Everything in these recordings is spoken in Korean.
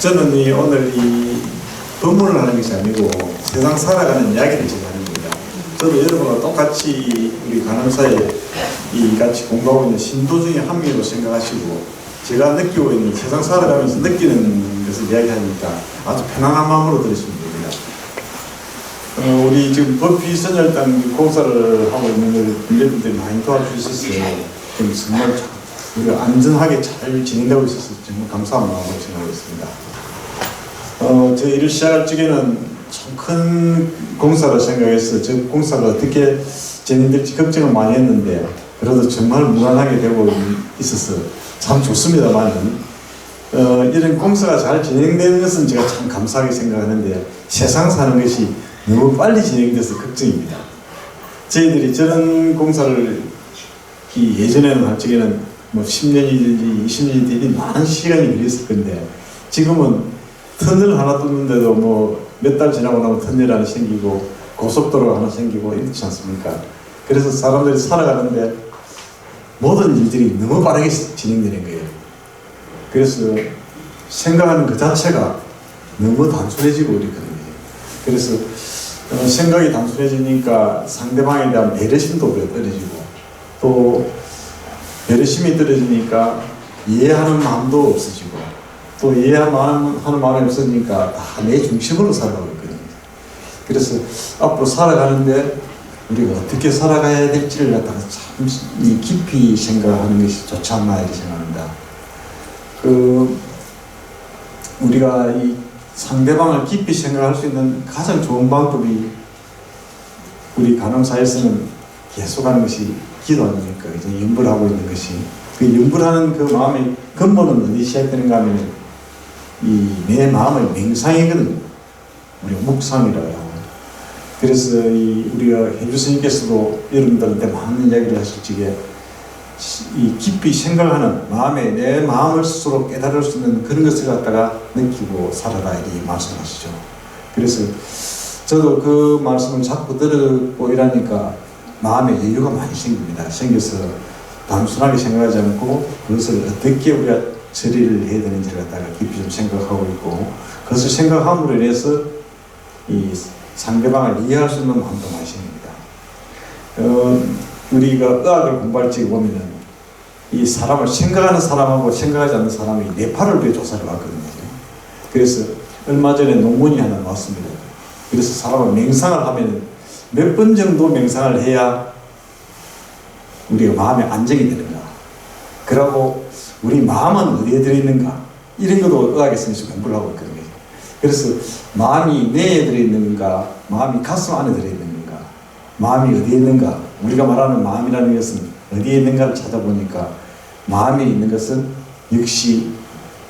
저는 오늘 이 법문을 하는 것이 아니고 세상 살아가는 이야기를 지금 하는 겁니다. 저도 여러분과 똑같이 우리 간암사에 이 같이 공부하고 있는 신도 중에 한 명으로 생각하시고 제가 느끼고 있는 세상 살아가면서 느끼는 것을 이야기하니까 아주 편안한 마음으로 들으시면 됩니다. 우리 지금 법비선열당 공사를 하고 있는 분들이 많이 도와주셨어요. 정말 우리가 안전하게 잘 진행되고 있어서 정말 감사한 마음으로 생각하고 있습니다. 저 일을 시작할 적에는 참 큰 공사를 생각해서 저 공사가 어떻게 진행될지 걱정을 많이 했는데 그래도 정말 무난하게 되고 있어서 참 좋습니다만 이런 공사가 잘 진행되는 것은 제가 참 감사하게 생각하는데 세상 사는 것이 너무 빨리 진행돼서 걱정입니다. 저희들이 저런 공사를 예전에는 할 적에는 뭐 10년이든지 20년이든지 많은 시간이 걸렸을 건데 지금은 터널 하나 뚫는데도 뭐 몇 달 지나고 나면 터널 하나 생기고 고속도로가 하나 생기고 이렇지 않습니까? 그래서 사람들이 살아가는데 모든 일들이 너무 빠르게 진행되는 거예요. 그래서 생각하는 그 자체가 너무 단순해지고 그렇거든요. 그래서 생각이 단순해지니까 상대방에 대한 배려심도 떨어지고 또 배려심이 떨어지니까 이해하는 마음도 없어지고 또 이해하는 마음이 없으니까 다 내 중심으로 살아가고 있거든요. 그래서 앞으로 살아가는데 우리가 어떻게 살아가야 될지를 갖다가 참 깊이 생각하는 것이 좋지 않나 이렇게 생각합니다. 우리가 이 상대방을 깊이 생각할 수 있는 가장 좋은 방법이 우리 간암사에서는 계속하는 것이 기도 아닙니까? 이제 염불하고 있는 것이 그 염불하는 그 마음의 근본은 어디 시작되는가 하면 내 마음의 맹상이거든요. 우리가 묵상이라고 하고. 그래서 우리가 해주 스님께서도 여러분들한테 많은 이야기를 하실 적에 깊이 생각하는 마음에 내 마음을 스스로 깨달을 수 있는 그런 것을 갖다가 느끼고 살아라 이렇게 말씀하시죠. 그래서 저도 그 말씀을 자꾸 들었고 이러니까 마음에 여유가 많이 생깁니다. 생겨서 단순하게 생각하지 않고 그것을 어떻게 우리가 처리를 해야 되는지를 갖다가 깊이 좀 생각하고 있고 그것을 생각함으로 인해서 이 상대방을 이해할 수 있는 마음도 많이 생깁니다. 우리가 의학을 공부할 적에 보면은 이 사람을 생각하는 사람하고 생각하지 않는 사람이 뇌파를 위해 조사를 받거든요. 그래서 얼마 전에 논문이 하나 나왔습니다. 그래서 사람을 맹상을 하면 몇 번 정도 맹상을 해야 우리가 마음의 안정이 되는가. 그러고 우리 마음은 어디에 들어있는가. 이런 것도 의학에서 공부를 하고 있거든요. 그래서 마음이 뇌에 들어있는가, 마음이 가슴 안에 들어있는가, 마음이 어디에 있는가. 우리가 말하는 마음이라는 것은 어디에 있는가를 찾아보니까 마음에 있는 것은 역시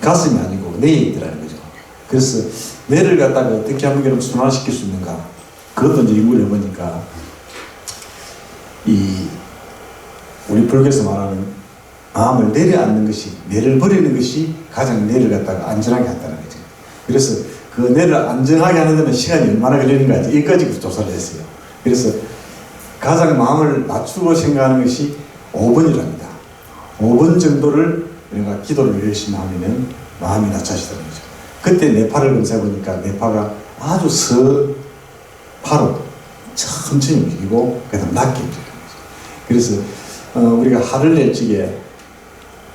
가슴이 아니고 뇌에 있더라는 거죠. 그래서 뇌를 갖다가 어떻게 하면 순환시킬 수 있는가. 그것도 이제 연구를 해보니까 우리 불교에서 말하는 마음을 내려앉는 것이, 뇌를 버리는 것이 가장 뇌를 갖다가 안전하게 한다는 거죠. 그래서 그 뇌를 안전하게 하는 데는 시간이 얼마나 걸리는가 여기까지 조사를 했어요. 그래서 가장 마음을 낮추고 생각하는 것이 5분이랍니다. 5분 정도를 우리가 기도를 열심히 하면 마음이 낮아지더라는 거죠. 그때 뇌파를 검사해보니까 뇌파가 아주 서파로 천천히 움직이고 그다음 낮게 움직이는 거죠. 그래서 우리가 화를 낼 적에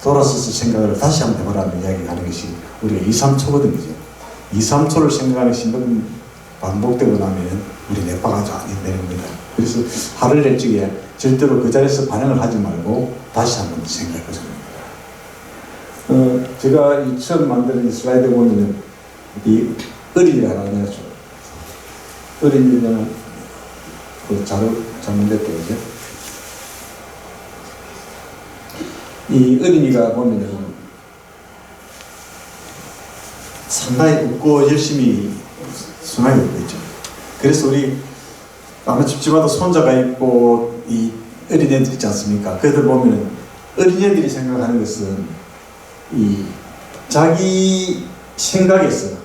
돌아서서 생각을 다시 한번 해보라는 이야기를 하는 것이 우리가 2, 3초거든요. 2, 3초를 생각하는 것이 너무 반복되고 나면 우리 뇌파가 아주 안 되는 겁니다. 그래서 화를 낼 적에 절대로 그 자리에서 반응을 하지 말고 다시 한번 생각해 보자는 겁니다. 제가 처음 만든 이 슬라이드 보면은 이 어린이가 하나 내놨죠. 어린이는 그 잘못됐대요. 이 어린이가 보면은 상당히 웃고 열심히 순하게 웃고 있죠. 그래서 우리 아마 집집마다 손자가 있고 이 어린애들 있지 않습니까? 그들 보면은 어린애들이 생각하는 것은 이 자기 생각에서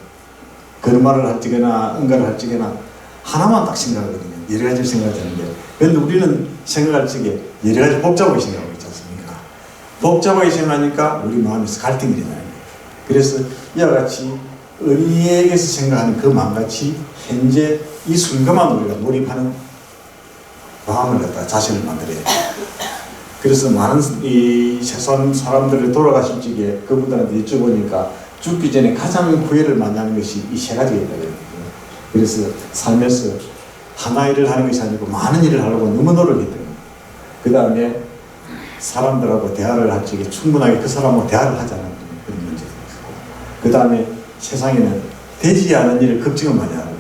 걸음마를 할 적이나 응가를 할 적이나 하나만 딱 생각하거든요. 여러 가지를 생각하지 않는데 그런데 우리는 생각할 적에 여러 가지 복잡하게 생각하고 있지 않습니까? 복잡하게 생각하니까 우리 마음에서 갈등이 일어나요. 그래서 이와 같이 어린이에게서 생각하는 그 마음같이 현재 이 순간만 우리가 몰입하는 마음을 갖다 자신을 만들어야 돼요. 그래서 많은 이 세상 사람들을 돌아가실 적에 그분들한테 여쭤보니까 죽기 전에 가장 후회를 많이 하는 것이 이 세 가지가 있다고 해요. 그래서 살면서 하나 일을 하는 것이 아니고 많은 일을 하려고 너무 노력했대요. 그 다음에 사람들하고 대화를 할 적에 충분하게 그 사람하고 대화를 하지 않는 그런 문제가 있고, 그 다음에 세상에는 되지 않은 일을 걱정을 많이 하거든요.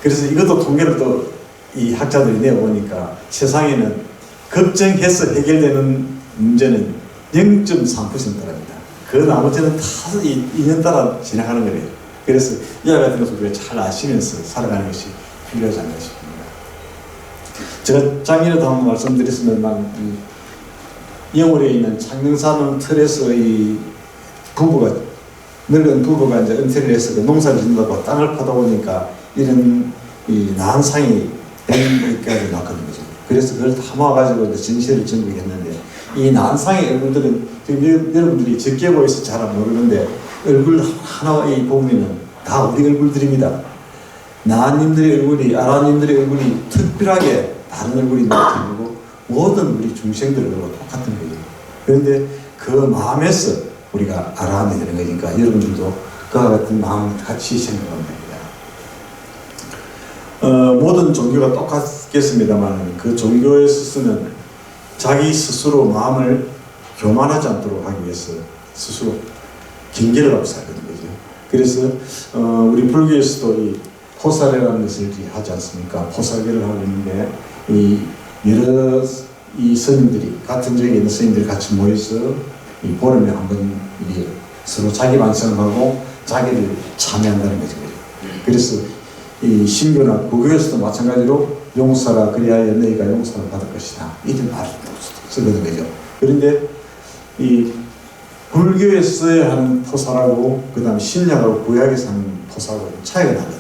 그래서 이것도 통계를 또 이 학자들이 내어보니까 세상에는 걱정해서 해결되는 문제는 0.3%랍니다. 그 나머지는 다 인연 따라 진행하는 거래요. 그래서 이와 같은 것을 우리가 잘 아시면서 살아가는 것이 필요하지 않나 싶습니다. 제가 작년에도 한번 말씀드렸으면 영월에 있는 창릉산 틀에서 이 부부가 늙은 부부가 이제 은퇴를 해서 그 농사를 짓는다고 땅을 파다 보니까 이런 이 난상이 여기까지 났거든요. 그래서 그걸 다 모아가지고 이제 전시회를 전국했는데 이 난상의 얼굴들은 지금 여러분들이 적게 보여서 잘 안 모르는데 얼굴 하나의 부분에는 다 우리 얼굴들입니다. 나님들의 얼굴이 아라님들의 얼굴이 특별하게 다른 얼굴이 나타나고 모든 우리 중생들 얼굴과 똑같은 거예요. 그런데 그 마음에서 우리가 알아내야 되는 거니까 여러분들도 그와 같은 마음을 같이 생각하면 됩니다. 모든 종교가 똑같겠습니다만 그 종교에 있어서는 자기 스스로 마음을 교만하지 않도록 하기 위해서 스스로 경계를 하고 살거든요. 그래서 우리 불교에서도 이 포사례라는 것을 하지 않습니까? 포사계를 하고 있는데 이 여러 이 스님들이 같은 지역에 있는 스님들이 같이 모여서 이 보름에 한번 서로 자기 반성을 하고 자기를 참여한다는 거죠. 그래서 이 신교나 구교에서도 마찬가지로 용서라 그리하여 너희가 용서를 받을 것이다 이런 말을 쓰거든 거죠. 그런데 이 불교에 써야 하는 포사라고 그 다음 신약하고 구약에서 하는 포사하고 차이가 나거든요.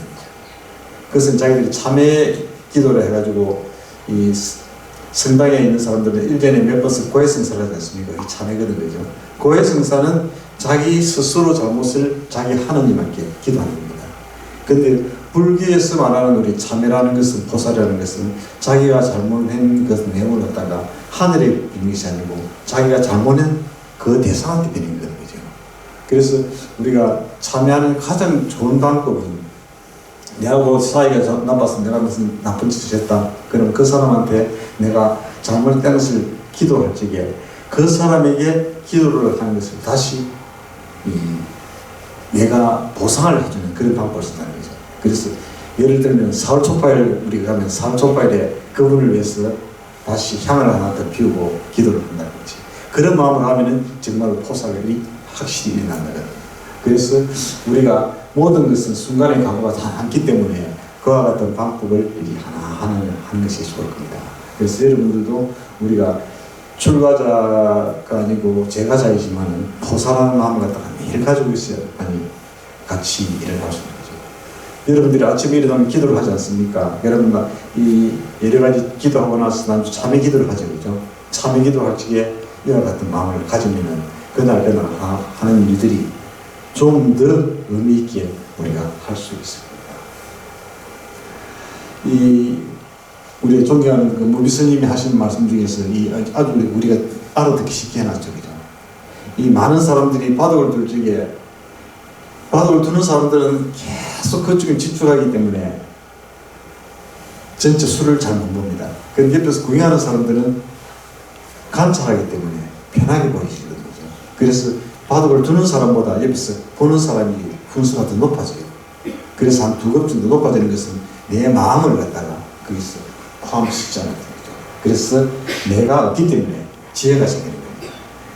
그것은 자기들이 참회 기도를 해가지고 이 성당에 있는 사람들은 1년에 몇 번씩 고해성사를 하지 않습니까? 이 참회거든 거죠. 고해성사는 자기 스스로 잘못을 자기 하느님께 기도하는 겁니다. 근데 불교에서 말하는 우리 참회라는 것은 포사라는 것은 자기가 잘못한 그 내용을 갖다가 하늘에 비는 것이 아니고 자기가 잘못한 그 대상한테 비는 거죠. 그래서 우리가 참회하는 가장 좋은 방법은 내하고 사이가 나빠서 내가 무슨 나쁜 짓을 했다. 그럼 그 사람한테 내가 잘못된 것을 기도할 적에 그 사람에게 기도를 하는 것을 다시 내가 보상을 해주는 그런 방법을 쓴다는 거죠. 그래서 예를 들면 사흘초파일 우리가 가면 사흘초파일에 그분을 위해서 다시 향을 하나 더 피우고 기도를 한다는 거지. 그런 마음으로 하면은 정말 포사결이 확실히 일어난다는 거예요. 그래서 우리가 모든 것은 순간의 각오가 다 않기 때문에 그와 같은 방법을 하나하나 하는 것이 좋을 겁니다. 그래서 여러분들도 우리가 출가자가 아니고 제가자이지만 포사라는 마음을 갖다가 매일 가지고 있어야 같이 일을 할 수 있는 거죠. 여러분들이 아침에 일어나면 기도를 하지 않습니까? 여러분 이 여러 가지 기도하고 나서 난 참회 기도를 하죠, 그죠? 참회 기도할 적에 이와 같은 마음을 가지면은 그날 하는 일들이 좀 더 의미 있게 우리가 할 수 있습니다. 이 우리가 존경하는 그 무비 스님이 하신 말씀 중에서 이 아주 우리가 알아듣기 쉽게 해놨죠, 그죠? 이 많은 사람들이 바둑을 둘 적에 바둑을 두는 사람들은 계속 그쪽에 집중하기 때문에 전체 수를 잘 못 봅니다. 그런데 옆에서 구경하는 사람들은 관찰하기 때문에 편하게 보이시는 거죠. 그래서 바둑을 두는 사람보다 옆에서 보는 사람이 분수가 더 높아져요. 그래서 한 2급 정도 높아지는 것은 내 마음을 갖다가 거기서 포함시키지 않는 거죠. 그래서 내가 없기 때문에 지혜가 생기는 겁니다.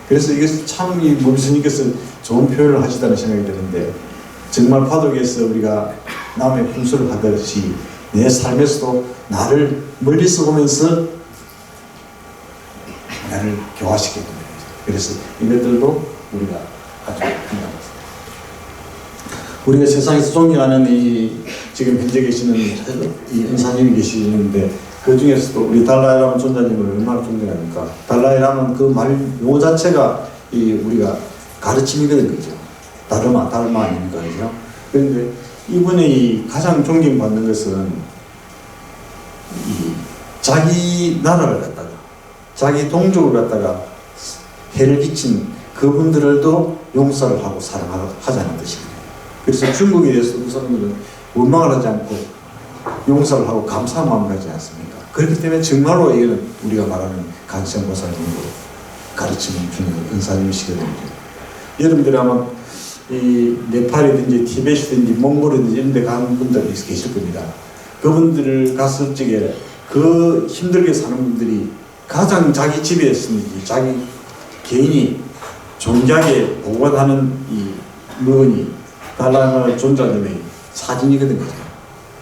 그래서 이게 참 이 무비스님께서 좋은 표현을 하시다는 생각이 드는데 정말 바둑에서 우리가 남의 분수를 하듯이 내 삶에서도 나를 멀리서 보면서 나를 교화시키는 거죠. 그래서 이것들도 우리가 아주 중요합니다. 우리가 세상에서 존경하는 이 지금 현재 계시는 이 은사님이 계시는데 그 중에서도 우리 달라이라마 존자님을 얼마나 존경합니까? 달라이라마는 그 말 용어 자체가 이 우리가 가르침이거든요, 그죠? 달마 아닙니까, 그죠? 그런데 이분이 가장 존경받는 것은 이 자기 나라를 갖다가 자기 동족을 갖다가 해를 끼친 그분들도 용서를 하고 사랑하자는 뜻입니다. 그래서 중국에 대해서 우선은 원망을 하지 않고 용서를 하고 감사한 마음을 가지지 않습니까? 그렇기 때문에 정말로 이거는 우리가 말하는 간세음보살님으로 가르치는 주는 은사님이시거든요. 여러분들이 아마 이 네팔이든지 티베트든지 몽골이든지 이런 데 가는 분들이 계실 겁니다. 그분들을 갔을 적에 그 힘들게 사는 분들이 가장 자기 집에 있으니 자기 개인이 존귀하게 보관하는 이 물건이 달라나 존자님의 사진이거든요.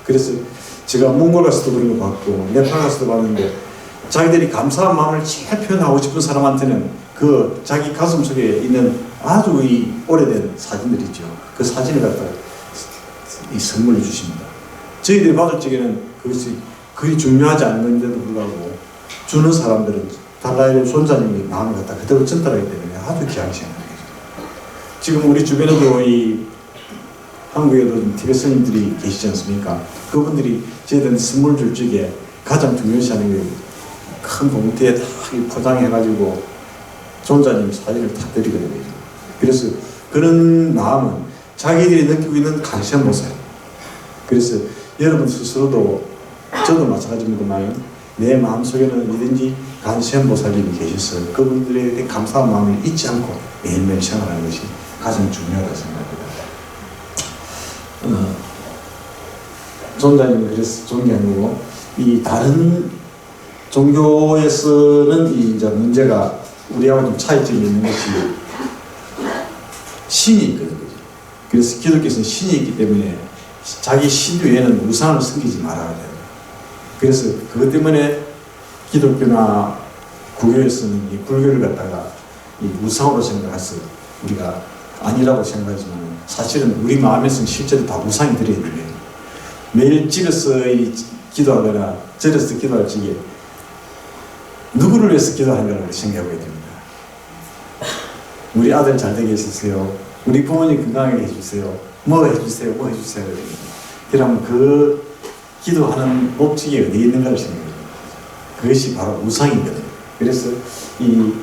그래서 제가 몽골 가서도 그런 거 봤고 네팔 가서도 봤는데 자기들이 감사한 마음을 제일 표현하고 싶은 사람한테는 그 자기 가슴 속에 있는 아주 이 오래된 사진들이죠. 그 사진을 갖다가 이 선물을 주십니다. 저희들이 받을 적에는 그것이 그리 중요하지 않는데도 불구하고 주는 사람들은 달라이 손자님의 마음을 갖다 그대로 전달하기 때문에 아주 귀하게 생각합니다. 지금 우리 주변에도 이 한국에도 티베트 스님들이 계시지 않습니까? 그분들이 저희들한테 선물 줄 적에 가장 중요시하는 게 큰 봉투에 다 포장해가지고 존자님 사진을 다 드리거든요. 그래서 그런 마음은 자기들이 느끼고 있는 간세음보살. 그래서 여러분 스스로도 저도 마찬가지입니다만 내 마음속에는 어디든지 간세음보살님이 계셔서 그분들에 대한 감사한 마음을 잊지 않고 매일매일 생활하는 것이 가장 중요하다고 생각합니다. 존자님은 그래서 존경하고 이 다른 종교에서는 이제 문제가 우리하고 좀 차이점이 있는 것이 신이 있거든요. 그래서 기독교에서는 신이 있기 때문에 자기 신 외에는 우상을 섬기지 말아야 돼요. 그래서 그것 때문에 기독교나 구교에서는 이 불교를 갖다가 이 우상으로 생각해서 우리가 아니라고 생각하지만 사실은 우리 마음에서는 실제로 다 우상이 들어있는 거예요. 매일 집에서 기도하거나 절에서 기도할 적에 누구를 위해서 기도하는가를 생각하게 됩니다. 우리 아들 잘 되게 해주세요. 우리 부모님 건강하게 해주세요. 뭐 해주세요. 뭐 해주세요. 그러면 그 기도하는 목적이 어디에 있는가를 생각해요. 그것이 바로 우상이거든요. 그래서 이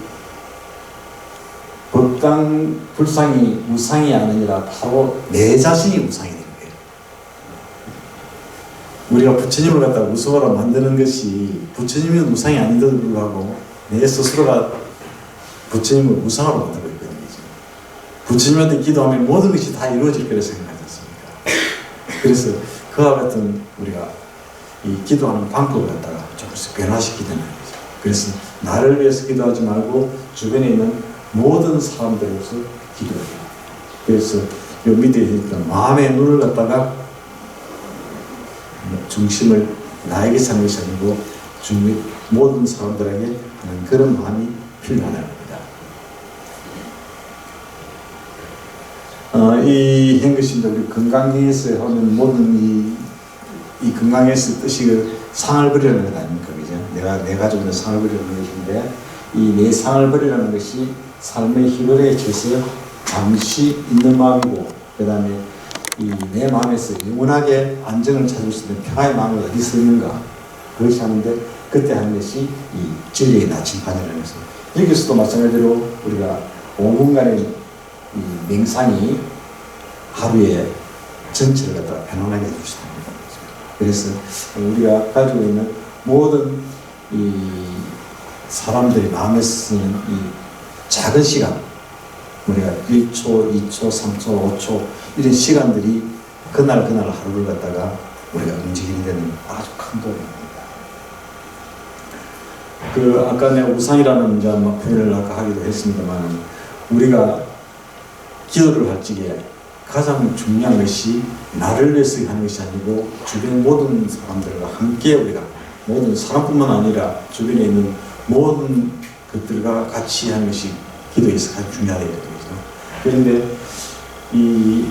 법당 불상이 우상이 아니라 바로 내 자신이 우상이 되는 거예요. 우리가 부처님을 갖다가 우상으로 만드는 것이 부처님은 우상이 아닌데도 불구하고 내 스스로가 부처님을 우상으로 만들고 있거든요. 부처님한테 기도하면 모든 것이 다 이루어질 거라 생각하지 않습니까? 그래서 그와 같은 우리가 이 기도하는 방법을 갖다가 조금씩 변화시키는 거죠. 그래서 나를 위해서 기도하지 말고 주변에 있는 모든 사람들을 위해서 기도해요. 그래서 요 밑에 있던 마음의 눈을 갖다가 중심을 나에게 사는 것이 아니고 주변 모든 사람들에게 하는 그런 마음이 필요하다는 겁니다. 이 행것인데 우리 건강에서 하는 모든 이 건강에서 뜻이 상을 버리라는 것 아닙니까? 그죠? 내가 가지고 있는 상을 버리라는 것인데 이 내 상을 버리라는 것이 삶의 희열에 처해서 잠시 있는 마음이고 그 다음에 이 내 마음에서 영원하게 안정을 찾을 수 있는 평화의 마음이 어디서 있는가 그것이 하는데 그때 하는 것이 이 진리의 나침반이라는 것입니다. 여기서도 마찬가지로 우리가 5분간의 이 명상이 하루에 전체를 갖다가 편안하게 해줄 수 있습니다. 그래서 우리가 가지고 있는 모든 이 사람들이 마음에 쓰는 이 작은 시간, 우리가 1초, 2초, 3초, 5초 이런 시간들이 그날 하루를 갖다가 우리가 움직이게 되는 아주 큰 도움입니다. 그 아까 내가 우상이라는 이제 표현을 아까 하기도 했습니다만 우리가 기도를 할 적에 가장 중요한 것이 나를 위해서 하는 것이 아니고 주변 모든 사람들과 함께 우리가 모든 사람뿐만 아니라 주변에 있는 모든 것들과 같이 하는 것이 기도에서 가장 중요하거든요. 그런데 이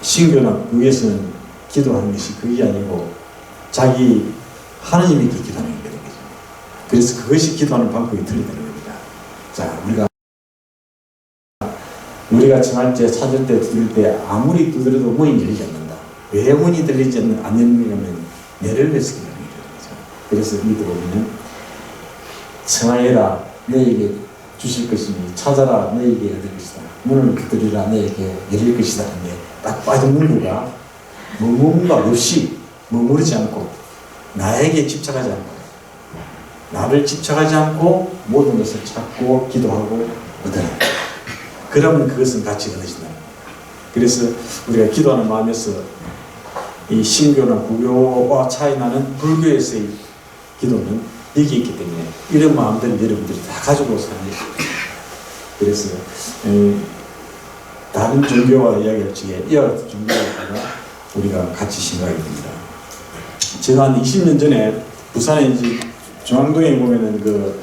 신교나 구에서는 기도하는 것이 그게 아니고 자기 하나님에게 기도하는 게 되는 거죠. 그래서 그것이 기도하는 방법이 틀리다는 겁니다. 자, 우리가 우리가 정할제 찾을 때 두드릴 때 아무리 두드려도 문이 열리지 않는다. 왜 문이 열리지 않느냐면 내를 뺏기 때문이죠. 그래서 이들 보면 청하여라 너에게 주실 것이니 찾아라 너에게 얻을 것이다. 문을 두드리라 너에게 열릴 것이다. 근데 딱 빠진 문구가 뭔가 없이 머무르지 않고 나에게 집착하지 않고 나를 집착하지 않고 모든 것을 찾고 기도하고 얻어라. 그러면 그것은 같이 얻어진다. 그래서 우리가 기도하는 마음에서 이 신교나 불교와 차이 나는 불교에서의 기도는 여기 있기 때문에 이런 마음들을 여러분들이 다 가지고 사는 거예요. 그래서 다른 종교와 이야기할 적에 이와 같은 종교가 우리가 같이 생각하게 됩니다. 제가 한 20년 전에 부산에 이제 중앙동에 보면은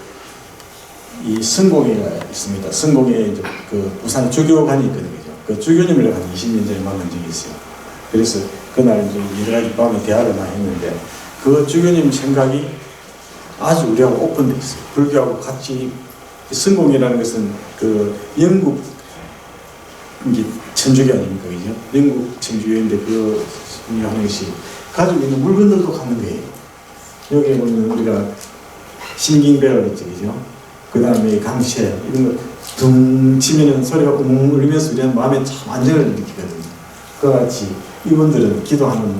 이 성공회가 있습니다. 성공회에 이제 그 부산 주교관이 있거든요. 그 주교님을 한 20년 전에 만난 적이 있어요. 그래서 그날 이제 여러 가지 밤에 대화를 많이 했는데 그 주교님 생각이 아주 우리하고 오픈되어 있어요. 불교하고 같이 성공이라는 것은 그 영국 이제 천주교 아닙니까, 그죠? 영국 천주교인데 그 하는 것이 가지고 있는 물건들도 갖는 거예요. 여기 보면 우리가 신긴벨을 했죠, 그죠? 그 다음에 강쇠 이런 거 둥 치면은 소리가 웅 울리면서 우리는 마음에 참 안정을 느끼거든요. 그와 같이 이분들은 기도하는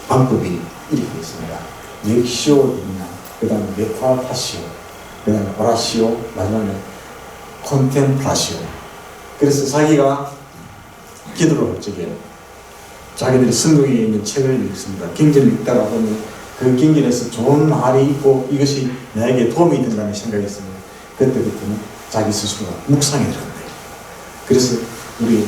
방법이 이렇게 있습니다. 렉시오 있나, 그 다음에 메타타시오, 그 다음에 오라시오, 마지막에 콘템플라시오. 그래서 자기가 기도를 할 적에 자기들이 성경에 있는 책을 읽습니다. 경전을 읽다가 보면 그 경전에서 좋은 말이 있고 이것이 나에게 도움이 된다는 생각이 있습니다. 그때부터는 자기 스스로가 묵상에 들어간 거예요. 그래서 우리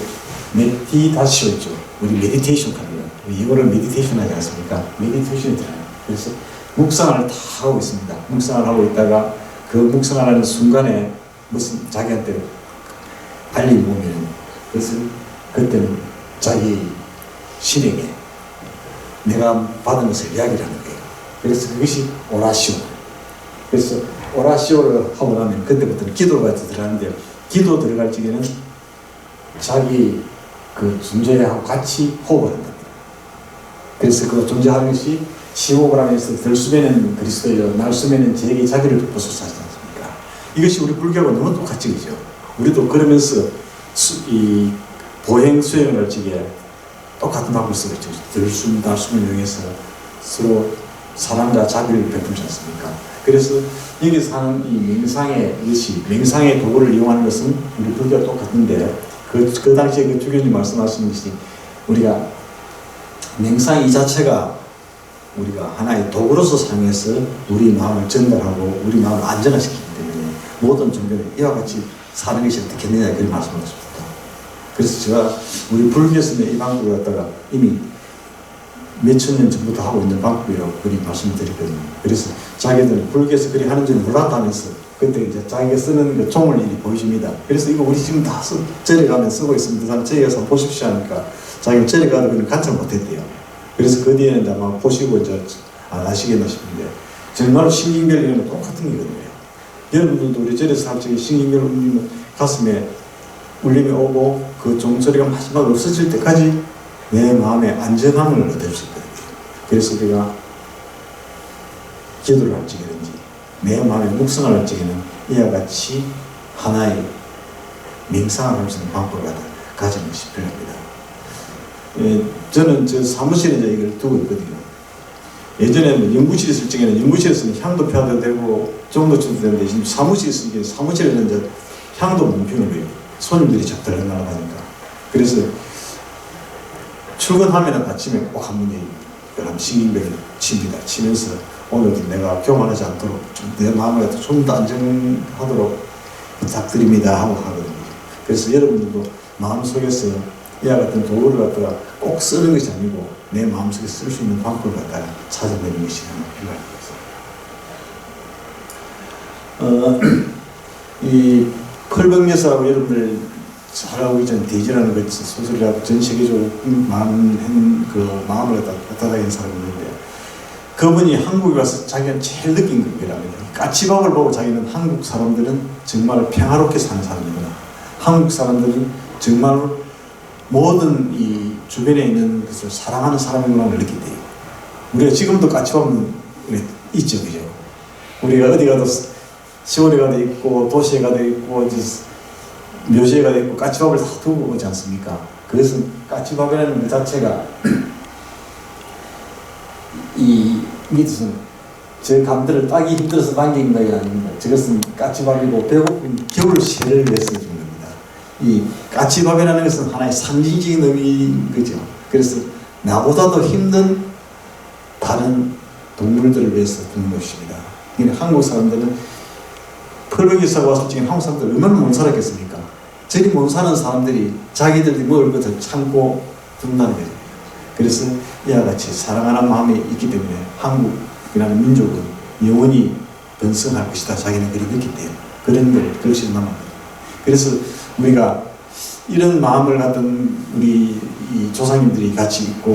메디타시오 있죠. 우리 메디테이션 하는 거예요. 이거를 메디테이션 하지 않습니까? 메디테이션이 들어가요. 그래서 묵상을 다 하고 있습니다. 묵상을 하고 있다가 그 묵상을 하는 순간에 무슨 자기한테 알림이 오면 그것은 그때는 자기 실행에 내가 받은 것을 이야기를 하는 거예요. 그래서 그것이 오라시오. 그래서 오라시오를 하고 나면 그때부터는 기도가 들어가는데 기도 들어갈 적에는 자기 그 존재하고 같이 호흡을 한다. 그래서 그 존재하는 것이 시호흡을 하면서 들숨에는 그리스도여 날숨에는 제게 자기를 덮어서 하지 않습니까? 이것이 우리 불교하고 너무 똑같이 그죠? 우리도 그러면서 이 보행 수행을 할 적에 똑같은 방법을 쓰고 있죠. 들숨 날숨을 이용해서 서로 사랑과 자비를 베풀지 않습니까? 그래서 여기서 하는 이 명상의 것이 명상의 도구를 이용하는 것은 우리 불교와 똑같은데 그 당시에 그 주교님 말씀하신 것이 우리가 명상 이 자체가 우리가 하나의 도구로서 사용해서 우리 마음을 전달하고 우리 마음을 안정화시키기 때문에 모든 종교는 이와 같이 사는 것이 어떻겠느냐 그런 말씀을 하셨습니다. 그래서 제가 우리 불교에서는 이 방법을 갖다가 이미 몇천 년 전부터 하고 있는 방법이라고 그리 말씀드리거든요. 그래서 자기들 불교에서 그리 하는 줄 몰랐다면서 그때 이제 자기가 쓰는 그 종을 일이 보여줍니다. 그래서 이거 우리 지금 다 절에 가면 쓰고 있습니다. 저희 가서 보십시오 하니까 자기가 절에 가도 그냥 관찰 못했대요. 그래서 그 뒤에는 아마 보시고 이제 안 하시겠나 싶은데 정말로 신경별 이런 거 똑같은 거거든요. 여러분들도 우리 절에서 할 적에 신경별 울리면 가슴에 울림이 오고 그 종소리가 마지막 없어질 때까지 내 마음의 안정함을 얻을 수 있거든요. 그래서 우리가 기도를 할 적이든지 내 마음의 묵상을 할 적에는 이와 같이 하나의 명상을 할 수 있는 방법을 가지는 것이 필요합니다. 저는 저 사무실에 이제 이걸 두고 있거든요. 예전에는 연구실에 있을 적에는 연구실에서는 향도 펴도 되고 종도 쳐도 되는데 지금 사무실에 있을 때 사무실에는 이제 향도 못 피우는 거예요. 손님들이 자꾸 들어가니까. 그래서 출근하면 아침에 꼭 한 번에 신경백을 칩니다. 치면서 오늘도 내가 교만하지 않도록 좀 내 마음을 좀 더 안정하도록 부탁드립니다 하고 하거든요. 그래서 여러분들도 마음속에서 이와 같은 도구를 갖다가 꼭 쓰는 것이 아니고 내 마음속에 쓸 수 있는 방법을 갖다가 찾아내는 것이 필요합니다. 이 펄벅여사라고 여러분들 잘 알고 있잖아요. 대지라는 그 소설이라고 전 세계적으로 마음을 갖다 다닌 사람이 있는데 그분이 한국에 와서 자기가 제일 느낀 겁니다. 까치밥을 보고 자기는 한국 사람들은 정말 평화롭게 사는 사람이구나. 한국 사람들은 정말 모든 이 주변에 있는 것을 사랑하는 사람인 걸 느낀대요. 우리가 지금도 까치밥은 있죠, 그죠? 우리가 어디 가도 시골에 가도 있고 도시에 가도 있고 이제 묘지에 가도 있고 까치밥을 다 두고 오지 않습니까? 그것은 까치밥이라는 것 자체가 이 밑에서는 저 감들을 따기 힘들어서 당긴 것이 아닙니다. 저것은 까치밥이고 배고픈 겨울 새를 위해서 준 겁니다. 이 까치밥이라는 것은 하나의 상징적인 의미인 거죠. 그래서 나보다도 힘든 다른 동물들을 위해서 주는 것입니다. 한국 사람들은 펄럭이서 와서 지금 한국 사람들 얼마나 못 살았겠습니까? 저리 못 사는 사람들이 자기들이 먹을 것을 참고 둔다는 거죠. 그래서 이와 같이 사랑하는 마음이 있기 때문에 한국이라는 민족은 영원히 번성할 것이다. 자기는 그리 느꼈대요. 그런 걸 글씨 남았거든요. 그래서 우리가 이런 마음을 갖던 우리 이 조상님들이 같이 있고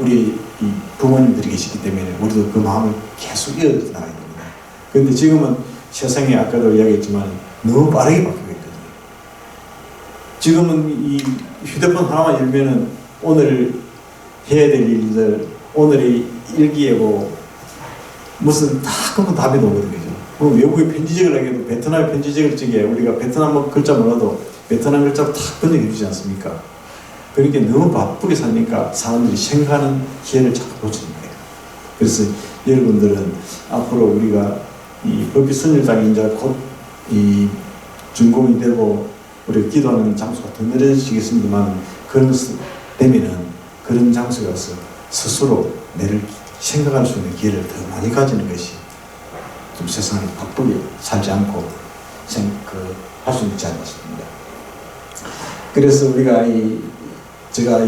우리 이 부모님들이 계시기 때문에 우리도 그 마음을 계속 이어나가야 됩니다. 그런데 지금은 세상이 아까도 이야기했지만 너무 빠르게 바뀌고 있거든요. 지금은 이 휴대폰 하나만 열면은 오늘 해야 될 일들, 오늘의 일기예보 무슨 다 그런 답이 나오거든요. 외국에 편지적을 하게도 베트남에 편지적을 쓰기에 우리가 베트남 글자 몰라도 베트남 글자로 다 번역해 주지 않습니까? 그렇게 너무 바쁘게 사니까 사람들이 생각하는 기회를 자꾸 놓치는 거예요. 그래서 여러분들은 앞으로 우리가 이 법비 선율당이 이제 곧 이 준공이 되고 우리가 기도하는 장소가 더 늘어지겠습니다만 그런 것이 되면은 그런 장소에 가서 스스로 내를 생각할 수 있는 기회를 더 많이 가지는 것이 좀 세상을 바쁘게 살지 않고 할 수 있지 않나 싶습니다. 그래서 우리가 제가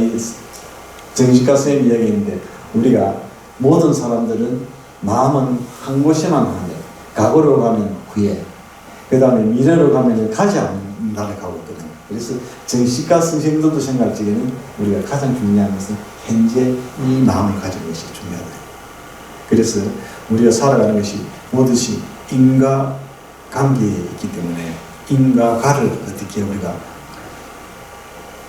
정신과 선생님 이야기했는데 우리가 모든 사람들은 마음은 한 곳에만 하는데 과거로 가면 후에 그 다음에 미래로 가면 가지 않는 나라에 가고 있거든요. 그래서 정신과 선생님들도 생각할 적에는 우리가 가장 중요한 것은 현재 이 마음을 가지는 것이 중요하다. 그래서 우리가 살아가는 것이 모두시 인과관계에 있기 때문에 인과가를 어떻게 우리가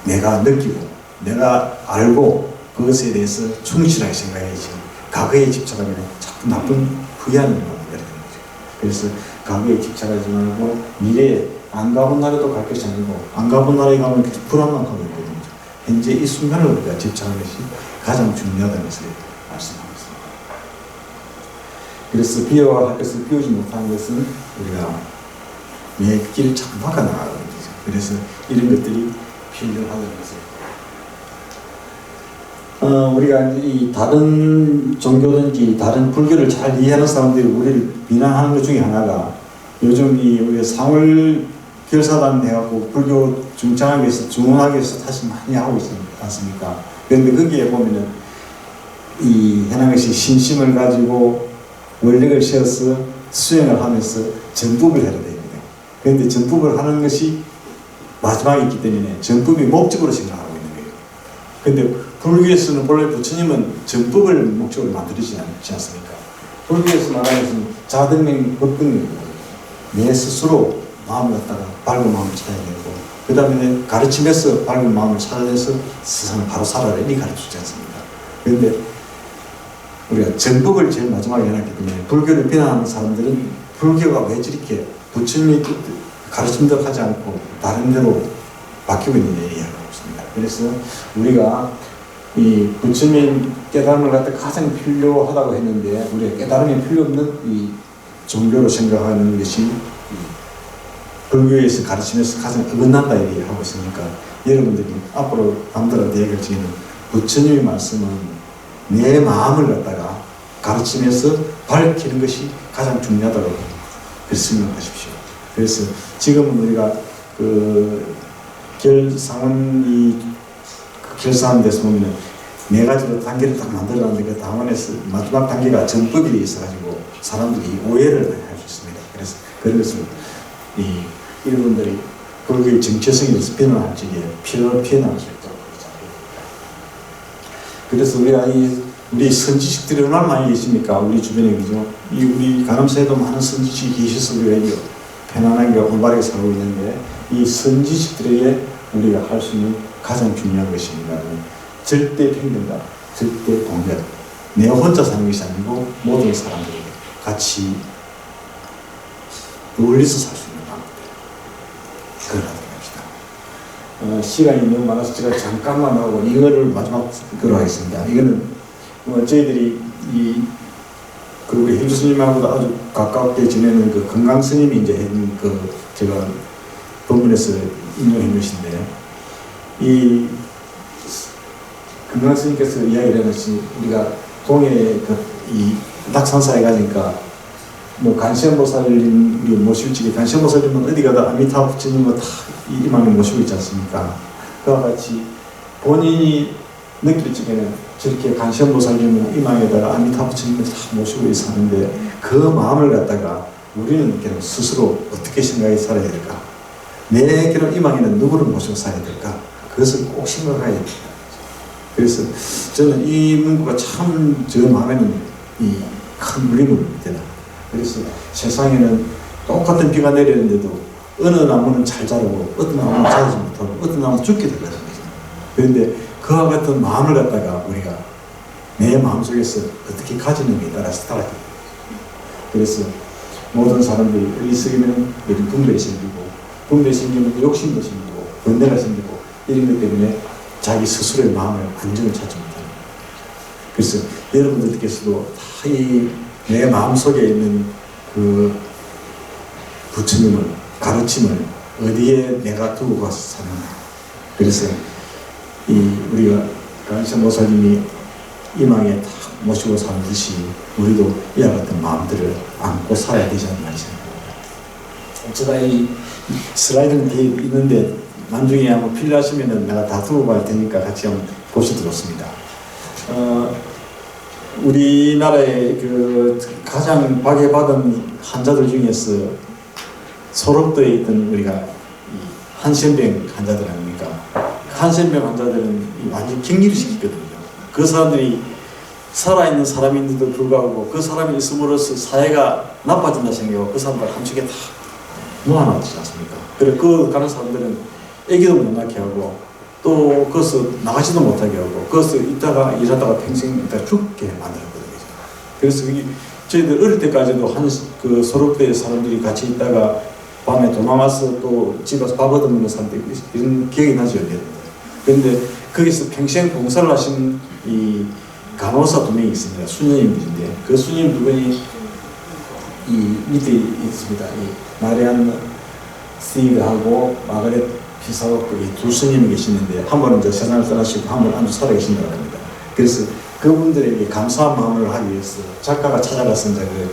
내가 느끼고 내가 알고 그것에 대해서 충실하게 생각해야지 과거에 집착하면 자꾸 나쁜 후회하는 마음이 되는 거죠. 그래서 과거에 집착하지 말고 미래에 안 가본 나라도 갈 것이 아니고 안 가본 나라에 가면 계속 불안만 하고 있거든요. 현재 이 순간을 우리가 집착하는 것이 가장 중요하다는 것을 말씀하고 있습니다. 그래서 비워야 할 것을 비우지 못하는 것은 우리가 내 길을 자꾸 바꿔나가는 거죠. 그래서 이런 것들이 필요하다는 것을 우리가 이 다른 종교든지 다른 불교를 잘 이해하는 사람들이 우리를 비난하는 것 중에 하나가 요즘 우리가 상월 결사단 해갖고 불교 중창하기 위해서 중흥하기 위해서 다시 많이 하고 있지 않습니까? 그런데 거기에 보면은 이 해당 것이 신심을 가지고 원력을 세워서 수행을 하면서 전법을 해야 됩니다. 그런데 전법을 하는 것이 마지막에 있기 때문에 전법이 목적으로 생각하고 있는 거예요. 그런데 불교에서는 본래 부처님은 전법을 목적으로 만들지 않지 않습니까? 불교에서 말하는 것은 자등명 법근입니다. 내 스스로 마음을 갖다가 밝은 마음을 찾아야 되고 그 다음에 가르침에서 밝은 마음을 찾아내서 세상을 바로 살아라 이 가르치지 않습니까? 그런데 우리가 전법을 제일 마지막에 해놨기 때문에 불교를 비난하는 사람들은 불교가 왜 저렇게 부처님이 가르침대로 하지 않고 다른 데로 바뀌고 있느냐 이야기하고 있습니다. 그래서 우리가 이 부처님 깨달음을 갖다 가장 필요하다고 했는데 우리가 깨달음이 필요 없는 이 종교로 생각하는 것이 불교에서 가르치면서 가장 어긋난다 이렇게 하고 있으니까 여러분들이 앞으로 남들한테 얘기할 적에는 부처님의 말씀은 내 마음을 갖다가 가르치면서 밝히는 것이 가장 중요하다고 생각하십시오. 그래서 지금은 우리가 결사하는 데서 보면은 네 가지로 단계를 딱 만들어놨는데 그 당원에서 마지막 단계가 전법이 있어가지고 사람들이 오해를 많이 할 수 있습니다. 그래서 그런 것을 여러분들이 불교의 정체성에 대해서 비난할 적에 피해날 수 있도록 그래서 우리 선지식들이 얼마나 많이 계십니까? 우리 주변에 그죠? 우리 간암사에도 많은 선지식이 계셔서 우리가 편안하게 올바르게 살고 있는데 이 선지식들에게 우리가 할 수 있는 가장 중요한 것이 뭐냐면 절대 평등감, 절대 동력. 내 혼자 사는 것이 아니고 모든 사람들에게 같이 어울려서 살 수 있는 방법들. 그걸 하도록 합시다. 시간이 너무 많아서 제가 잠깐만 하고 이거를 마지막 거로 하겠습니다. 이거는 저희들이 우리 hil주 스님하고도 아주 가깝게 지내는 그 건강 스님이 이제 했는 제가 본문에서 인용한 것인데, 이 건강 스님께서 이야기를 하는 것이 우리가 동해 이 낙산사에 가니까 간시연보살님 우리 모시고 지금 간시연보살님은 어디 가도 아미타부 부처님은 다 이만을 모시고 있지 않습니까? 그와 같이 본인이 느낄 적에는 저렇게 간시연보살님은 이망에다가 아미타부 부처님을 다 모시고 사는데 그 마음을 갖다가 우리는 스스로 어떻게 생각해 살아야 될까? 내 이망에는 누구를 모시고 살아야 될까? 그것을 꼭 생각해야 됩니다. 그래서 저는 이 문구가 참 저 마음에는 큰 울림을 되다. 그래서 세상에는 똑같은 비가 내리는데도 어느 나무는 잘 자라고 어떤 나무는 자라지 못하고 어떤 나무는 죽게 되거든요. 그런데 그와 같은 마음을 갖다가 우리가 내 마음속에서 어떻게 가지는냐에 따라서 달라요. 그래서 모든 사람들이 어리석이면 분별이 생기고, 분별이 생기면 욕심도 생기고 번뇌가 생기고 이런 것 때문에 자기 스스로의 마음의 안정을 찾지 못하는 거예요. 그래서 여러분들께서도 다 내 마음속에 있는 그 부처님을, 가르침을 어디에 내가 두고 가서 사는가. 그래서 우리가 간시연보살님이 이망에 다 모시고 사는 듯이 우리도 이와 같은 마음들을 안고 살아야 되지 않나 생각합니다. 제가 이 슬라이드는 뒤에 있는데 나중에 한번 필요하시면은 내가 다 두고 갈 테니까 같이 한번 보시도록 좋습니다. 우리나라의 가장 박해받은 환자들 중에서 소록도에 있던 우리가 한센병 환자들 아닙니까? 한센병 환자들은 완전 격리를 시키거든요. 그 사람들이 살아있는 사람인데도 불구하고 그 사람이 있음으로써 사회가 나빠진다 생각하고 그 사람들 한쪽에 다 모아놨지 않습니까? 그래 그 가는 사람들은 애기도 못 낳게 하고 또 거기서 나가지도 못하게 하고 거기서 있다가 일하다가 평생 있다가 죽게 만들었거든요. 그래서 저희들 어릴 때까지도 그 소록도에 사람들이 같이 있다가 밤에 도망와서 또 집에서 밥 얻어먹는 사람들이 이런 기억이 나죠. 그런데 거기서 평생 봉사를 하신 이 간호사 2명이 있습니다. 수녀님들인데 그 수녀님 2분이 밑에 있습니다. 마리안 스티그하고 마가렛 피사하고 두 스님이 계시는데 한 분은 이제 세상을 떠나시고 한 분은 아주 살아계신다고 합니다. 그래서 그분들에게 감사한 마음을 하기 위해서 작가가 찾아가서 이제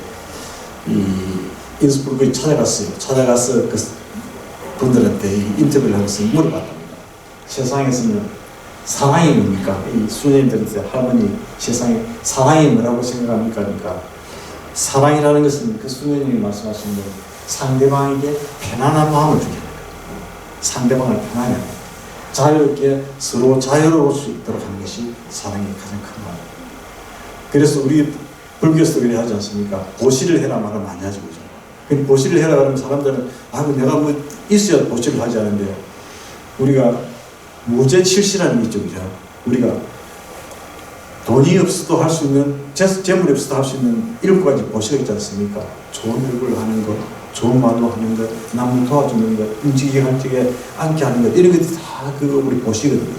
인스부르크에 찾아갔어요. 찾아가서 그 분들한테 인터뷰를 하면서 물어봤답니다. 세상에서는 사랑이 뭡니까? 이 수녀님들한테 할머니 세상에 사랑이 뭐라고 생각합니까? 그러니까 사랑이라는 것은 그 수녀님이 말씀하신 대로 상대방에게 편안한 마음을 주게 합니다. 상대방을 편하게 합니다. 자유롭게 서로 자유로울 수 있도록 하는 것이 사랑의 가장 큰 마음입니다. 그래서 우리 불교에서도 그래 하지 않습니까? 보시를 해라 말을 많이 하죠. 그죠? 보시를 해라 그러면 사람들은 내가 뭐 있어야 보시를 하지 않은데 우리가 무죄칠시라는 게 있죠. 그죠? 우리가 돈이 없어도 할 수 있는, 재물이 없어도 할 수 있는 7가지 보시가 있지 않습니까? 좋은 얼굴을 하는 것, 좋은 말로 하는 것, 남을 도와주는 것, 움직이게 할 적에 앉게 하는 것, 이런 것들이 다 우리 보시거든요.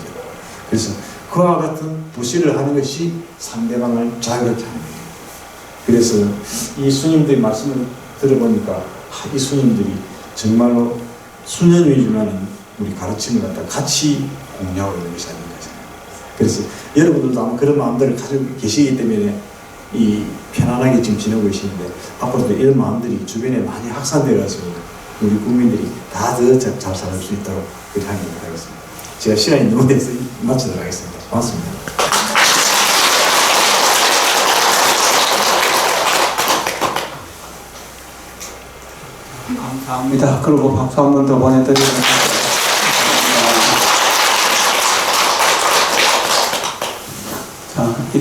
그래서 그와 같은 보시를 하는 것이 상대방을 자유롭게 하는 거예요. 그래서 이 스님들의 말씀을 들어보니까 이 스님들이 정말로 수년 위주라는 우리 가르침을 갖다 같이 공유하고 있는 것이 아닌가 생각합니다. 그래서 여러분들도 아마 그런 마음들을 가지고 계시기 때문에 편안하게 지금 지내고 계시는데 앞으로도 이런 마음들이 주변에 많이 확산되어서 우리 국민들이 다 더 잘 살 수 있도록 그렇게 하는 것 하겠습니다. 제가 시간이 너무 돼서 마치도록 하겠습니다. 고맙습니다. 감사합니다. 그리고 박수 한 번 더 보내드리겠습니다.